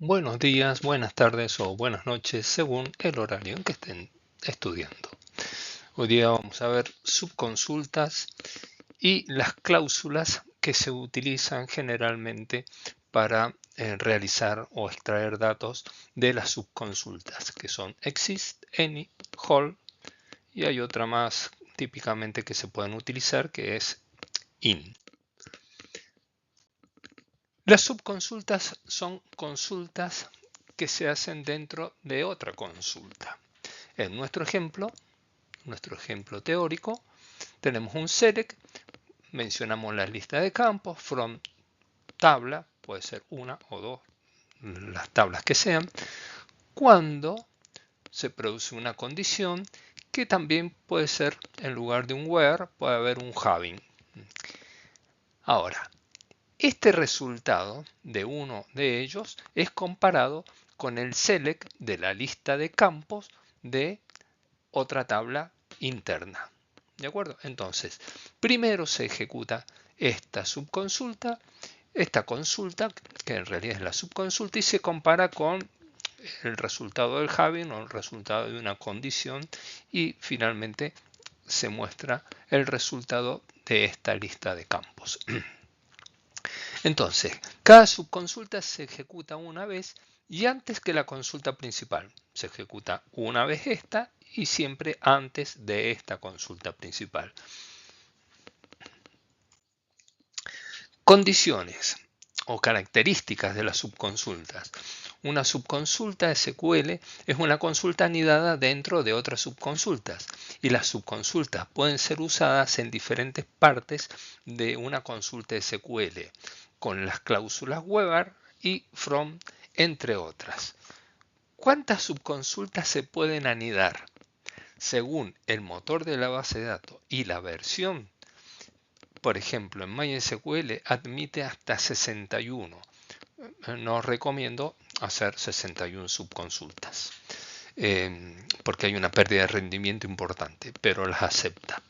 Buenos días, buenas tardes o buenas noches según el horario en que estén estudiando. Hoy día vamos a ver subconsultas y las cláusulas que se utilizan generalmente para realizar o extraer datos de las subconsultas, que son exist, any, hold y hay otra más típicamente que se pueden utilizar que es in. Las subconsultas son consultas que se hacen dentro de otra consulta. En nuestro ejemplo teórico, tenemos un select, mencionamos la lista de campos, from tabla, puede ser una o dos, las tablas que sean, cuando se produce una condición que también puede ser, en lugar de un where, puede haber un having. Ahora, este resultado de uno de ellos es comparado con el select de la lista de campos de otra tabla interna. ¿De acuerdo? Entonces, primero se ejecuta esta subconsulta, esta consulta, que en realidad es la subconsulta, y se compara con el resultado del having o el resultado de una condición y finalmente se muestra el resultado de esta lista de campos. Entonces, cada subconsulta se ejecuta una vez y antes que la consulta principal. Se ejecuta una vez esta y siempre antes de esta consulta principal. Condiciones o características de las subconsultas. Una subconsulta SQL es una consulta anidada dentro de otras subconsultas y las subconsultas pueden ser usadas en diferentes partes de una consulta SQL con las cláusulas where y from, entre otras. ¿Cuántas subconsultas se pueden anidar? Según el motor de la base de datos y la versión, por ejemplo, en MySQL admite hasta 61. No recomiendo hacer 61 subconsultas porque hay una pérdida de rendimiento importante, pero las acepta.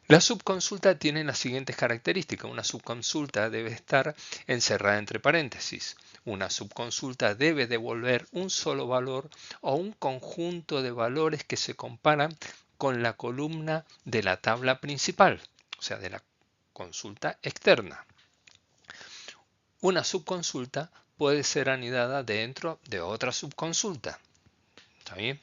La subconsulta tiene las siguientes características. Una subconsulta debe estar encerrada entre paréntesis. Una subconsulta debe devolver un solo valor o un conjunto de valores que se comparan con la columna de la tabla principal, o sea, de la consulta externa. Una subconsulta puede ser anidada dentro de otra subconsulta. ¿Está bien?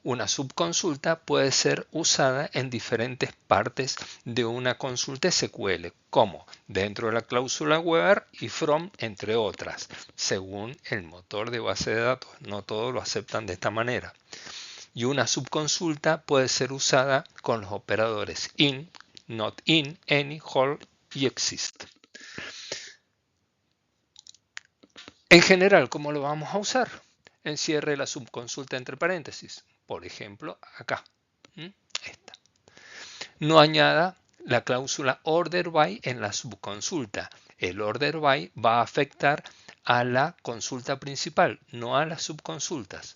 Una subconsulta puede ser usada en diferentes partes de una consulta SQL, como dentro de la cláusula where y from, entre otras, según el motor de base de datos. No todos lo aceptan de esta manera. Y una subconsulta puede ser usada con los operadores in, not in, any, hold y exist. En general, ¿cómo lo vamos a usar? Encierre la subconsulta entre paréntesis. Por ejemplo, acá. Esta. No añada la cláusula order by en la subconsulta. El order by va a afectar a la consulta principal, no a las subconsultas.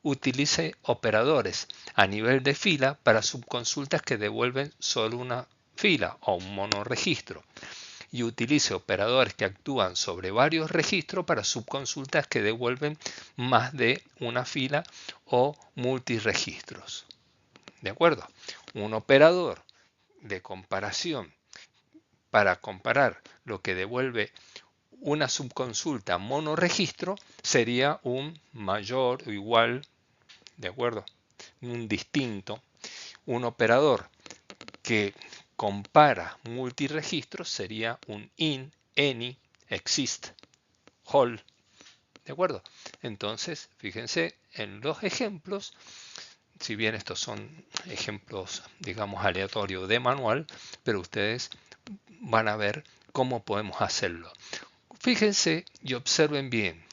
Utilice operadores a nivel de fila para subconsultas que devuelven solo una fila o un monorregistro. Y utilice operadores que actúan sobre varios registros para subconsultas que devuelven más de una fila o multiregistros. ¿De acuerdo? Un operador de comparación para comparar lo que devuelve una subconsulta monorregistro sería un mayor o igual, ¿de acuerdo? Un distinto. Un operador que compara multiregistros sería un in, any, exist, hold. ¿De acuerdo? Entonces, fíjense en los ejemplos. Si bien estos son ejemplos, digamos, aleatorios de manual, pero ustedes van a ver cómo podemos hacerlo. Fíjense y observen bien.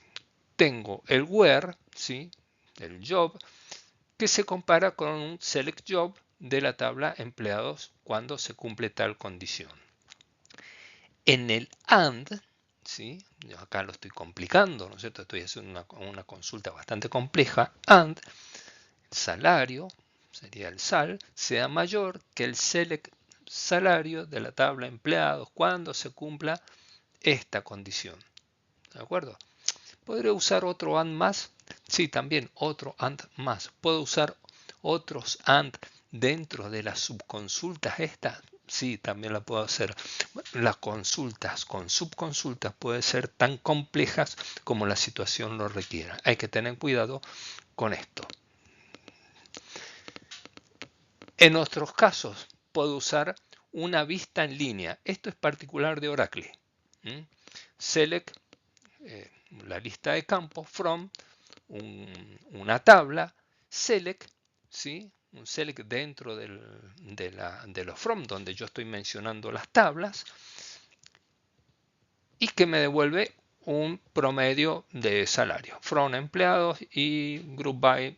Tengo el where, ¿sí? El job, que se compara con un select job de la tabla empleados cuando se cumple tal condición. En el AND, ¿sí? Yo acá lo estoy complicando, ¿no es cierto? Estoy haciendo una consulta bastante compleja. AND, salario, sería el SAL, sea mayor que el select salario de la tabla empleados cuando se cumpla esta condición. ¿De acuerdo? ¿Podré usar otro AND más? Sí, también otro AND más. ¿Puedo usar otros AND dentro de las subconsultas estas? Sí, también la puedo hacer. Las consultas con subconsultas pueden ser tan complejas como la situación lo requiera. Hay que tener cuidado con esto. En otros casos, puedo usar una vista en línea. Esto es particular de Oracle. Select, la lista de campos, from, una tabla, select, ¿sí? Un select dentro de los from, donde yo estoy mencionando las tablas, y que me devuelve un promedio de salario, from empleados y group by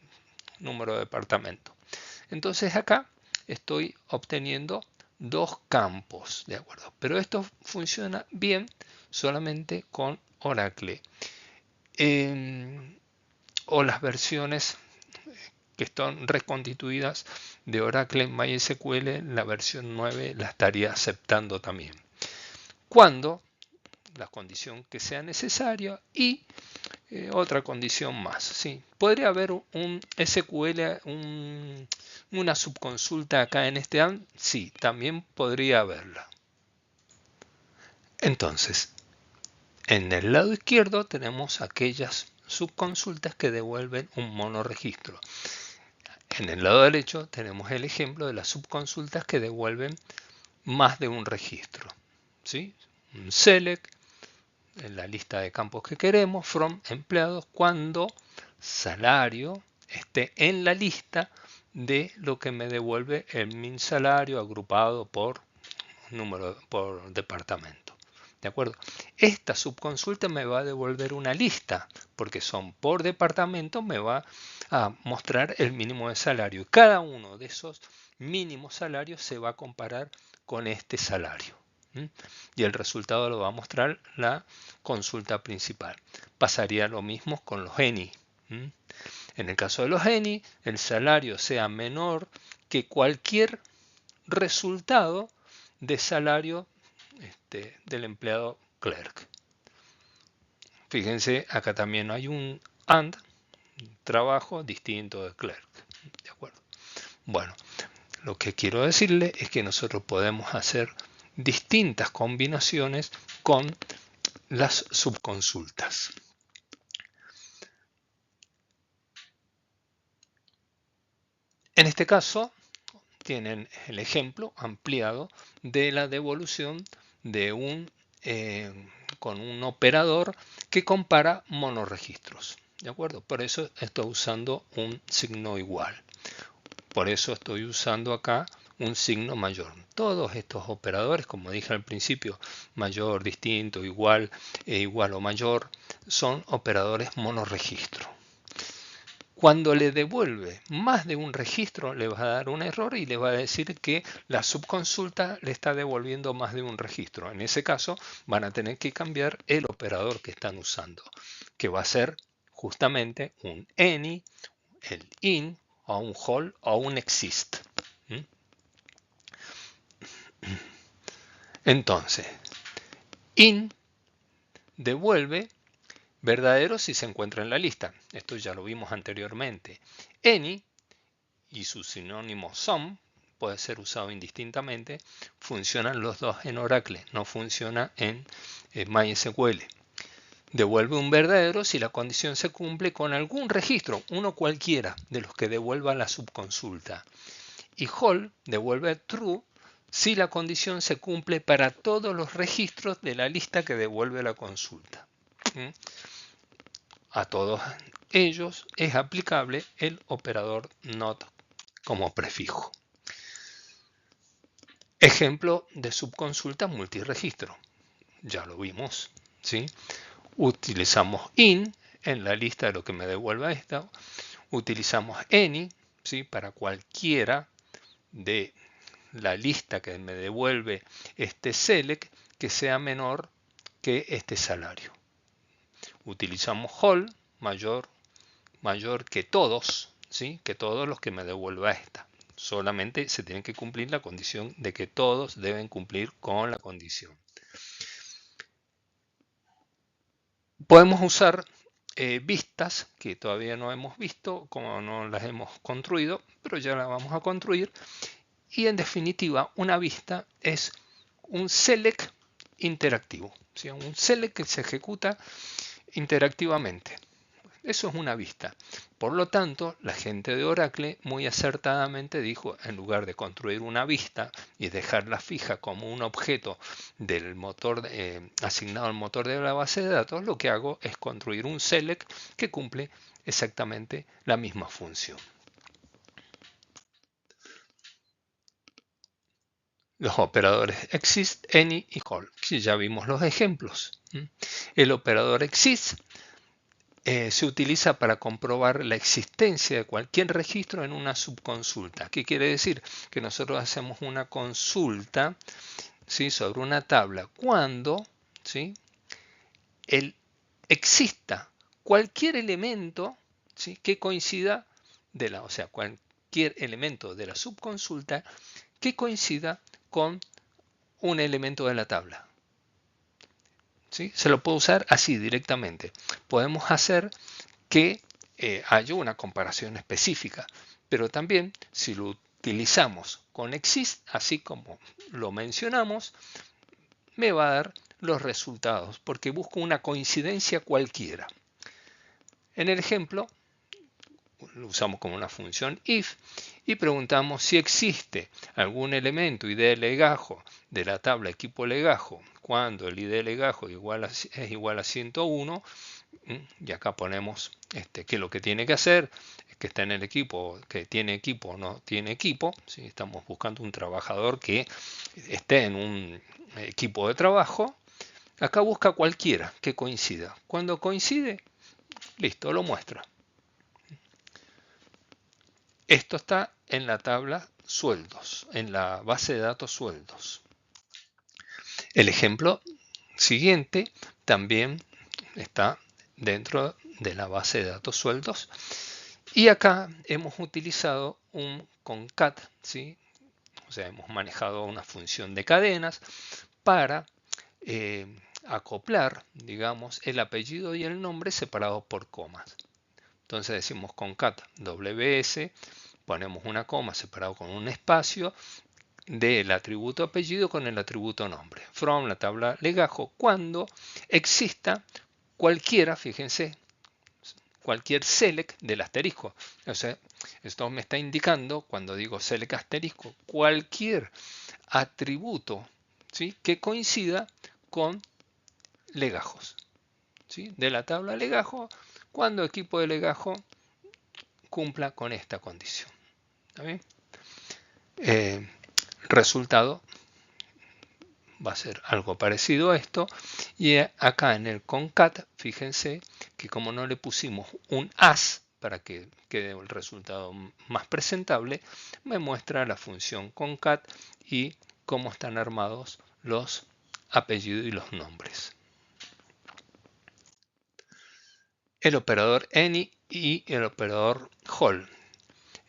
número de departamento. Entonces acá estoy obteniendo dos campos, ¿de acuerdo? Pero esto funciona bien solamente con Oracle. O las versiones que están reconstituidas de Oracle en MySQL, la versión 9 la estaría aceptando también. Cuando la condición que sea necesaria y otra condición más. ¿Sí? ¿Podría haber un SQL, una subconsulta acá en este AND? Sí, también podría haberla. Entonces, en el lado izquierdo tenemos aquellas subconsultas que devuelven un monoregistro. En el lado derecho tenemos el ejemplo de las subconsultas que devuelven más de un registro. ¿Sí? Un select en la lista de campos que queremos, from empleados, cuando salario esté en la lista de lo que me devuelve el min salario agrupado por número, por departamento. ¿De acuerdo? Esta subconsulta me va a devolver una lista, porque son por departamento, me va a mostrar el mínimo de salario. Y cada uno de esos mínimos salarios se va a comparar con este salario. Y el resultado lo va a mostrar la consulta principal. Pasaría lo mismo con los ENI. En el caso de los ENI, el salario sea menor que cualquier resultado de salario del empleado clerk. Fíjense, acá también hay un AND, trabajo distinto de clerk. ¿De acuerdo? Bueno, lo que quiero decirle es que nosotros podemos hacer distintas combinaciones con las subconsultas. En este caso, tienen el ejemplo ampliado de la devolución de con un operador que compara monorregistros. ¿De acuerdo? Por eso estoy usando un signo igual. Por eso estoy usando acá un signo mayor. Todos estos operadores, como dije al principio, mayor, distinto, igual, igual o mayor, son operadores monorregistro. Cuando le devuelve más de un registro, le va a dar un error y le va a decir que la subconsulta le está devolviendo más de un registro. En ese caso, van a tener que cambiar el operador que están usando, que va a ser justamente un any, el in, o un whole o un exist. Entonces, in devuelve verdadero si se encuentra en la lista. Esto ya lo vimos anteriormente. Any y su sinónimo some puede ser usado indistintamente. Funcionan los dos en Oracle, no funciona en MySQL. Devuelve un verdadero si la condición se cumple con algún registro, uno cualquiera de los que devuelva la subconsulta. Y whole devuelve true si la condición se cumple para todos los registros de la lista que devuelve la consulta. A todos ellos es aplicable el operador not como prefijo. Ejemplo de subconsulta multiregistro. Ya lo vimos, ¿sí? Utilizamos in en la lista de lo que me devuelva esta. Utilizamos any, ¿sí? Para cualquiera de la lista que me devuelve este select que sea menor que este salario. Utilizamos whole, mayor que todos, ¿sí? Que todos los que me devuelva esta. Solamente se tiene que cumplir la condición de que todos deben cumplir con la condición. Podemos usar vistas que todavía no hemos visto, como no las hemos construido, pero ya las vamos a construir. Y en definitiva, una vista es un select interactivo, ¿sí? Un select que se ejecuta interactivamente. Eso es una vista. Por lo tanto, la gente de Oracle muy acertadamente dijo, en lugar de construir una vista y dejarla fija como un objeto del motor asignado al motor de la base de datos, lo que hago es construir un select que cumple exactamente la misma función. Los operadores exist, any y call. Ya vimos los ejemplos. El operador exist se utiliza para comprobar la existencia de cualquier registro en una subconsulta. ¿Qué quiere decir? Que nosotros hacemos una consulta, ¿sí?, sobre una tabla cuando, ¿sí?, exista cualquier elemento, ¿sí?, que coincida o sea, cualquier elemento de la subconsulta que coincida con un elemento de la tabla. ¿Sí? Se lo puedo usar así directamente. Podemos hacer que haya una comparación específica, pero también si lo utilizamos con exist, así como lo mencionamos, me va a dar los resultados, porque busco una coincidencia cualquiera. En el ejemplo, lo usamos como una función if y preguntamos si existe algún elemento ID de legajo de la tabla equipo legajo cuando el ID de legajo es igual a 101, y acá ponemos que lo que tiene que hacer es que está en el equipo, que tiene equipo o no tiene equipo. ¿Sí? Estamos buscando un trabajador que esté en un equipo de trabajo. Acá busca cualquiera que coincida. Cuando coincide, listo, lo muestra. Esto está en la tabla sueldos, en la base de datos sueldos. El ejemplo siguiente también está dentro de la base de datos sueldos. Y acá hemos utilizado un concat, ¿sí? O sea, hemos manejado una función de cadenas para acoplar, digamos, el apellido y el nombre separados por comas. Entonces decimos concat ws, ponemos una coma separado con un espacio del atributo apellido con el atributo nombre. From la tabla legajo cuando exista cualquiera, fíjense, cualquier select del asterisco. O sea, esto me está indicando, cuando digo select asterisco, cualquier atributo, ¿sí?, que coincida con legajos, ¿sí?, de la tabla legajo, cuando equipo de legajo cumpla con esta condición. ¿Está bien? Resultado va a ser algo parecido a esto, y acá en el concat, fíjense que como no le pusimos un as para que quede el resultado más presentable, me muestra la función concat y cómo están armados los apellidos y los nombres. El operador any y el operador whole.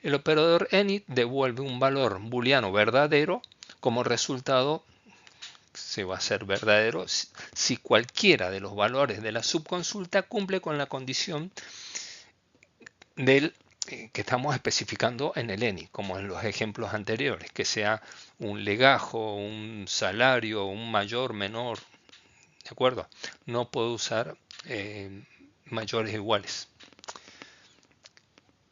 El operador any devuelve un valor booleano verdadero. Como resultado se va a ser verdadero si cualquiera de los valores de la subconsulta cumple con la condición del que estamos especificando en el ENI, como en los ejemplos anteriores, que sea un legajo, un salario, un mayor, menor, ¿de acuerdo? No puedo usar mayores iguales.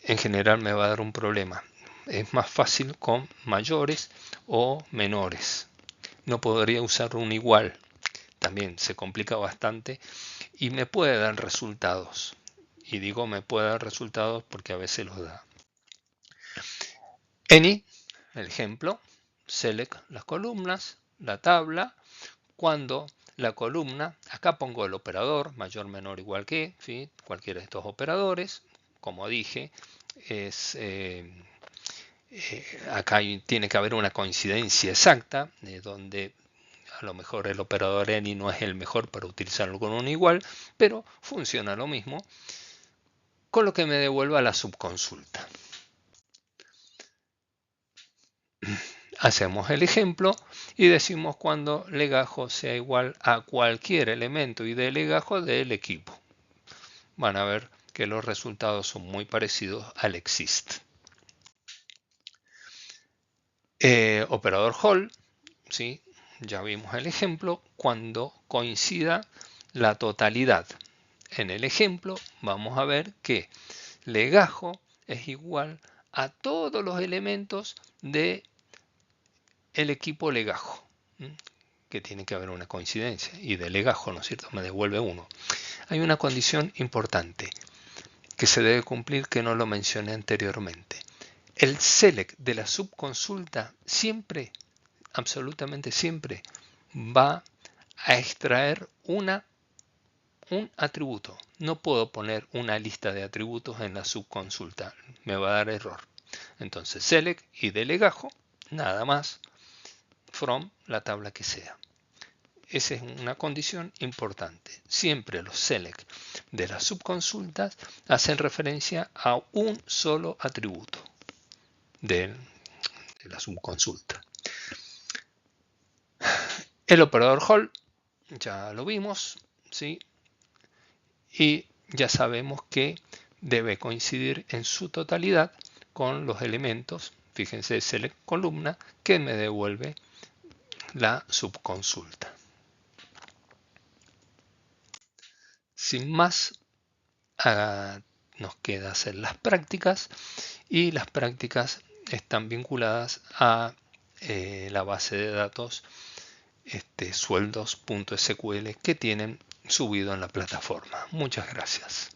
En general me va a dar un problema. Es más fácil con mayores o menores. No podría usar un igual. También se complica bastante y me puede dar resultados. Y digo me puede dar resultados porque a veces los da. Any, el ejemplo, select las columnas, la tabla, cuando la columna, acá pongo el operador, mayor, menor, igual que, ¿sí?, cualquiera de estos operadores, como dije, es acá tiene que haber una coincidencia exacta, donde a lo mejor el operador any no es el mejor para utilizarlo con un igual, pero funciona lo mismo, con lo que me devuelva la subconsulta. Hacemos el ejemplo y decimos cuando legajo sea igual a cualquier elemento y de legajo del equipo. van a ver que los resultados son muy parecidos al exist. Operador Hall, ¿sí? Ya vimos el ejemplo, cuando coincida la totalidad. En el ejemplo vamos a ver que legajo es igual a todos los elementos del equipo legajo, que tiene que haber una coincidencia, y de legajo, ¿no es cierto?, me devuelve 1. Hay una condición importante que se debe cumplir que no lo mencioné anteriormente. El select de la subconsulta siempre, absolutamente siempre, va a extraer un atributo. No puedo poner una lista de atributos en la subconsulta, me va a dar error. Entonces select y de legajo, nada más, from la tabla que sea. Esa es una condición importante. Siempre los select de las subconsultas hacen referencia a un solo atributo de la subconsulta. El operador Hall, ya lo vimos, ¿sí? Y ya sabemos que debe coincidir en su totalidad con los elementos, fíjense, select columna, que me devuelve la subconsulta. Sin más, nos queda hacer las prácticas, y las prácticas están vinculadas a la base de datos sueldos.sql que tienen subido en la plataforma. Muchas gracias.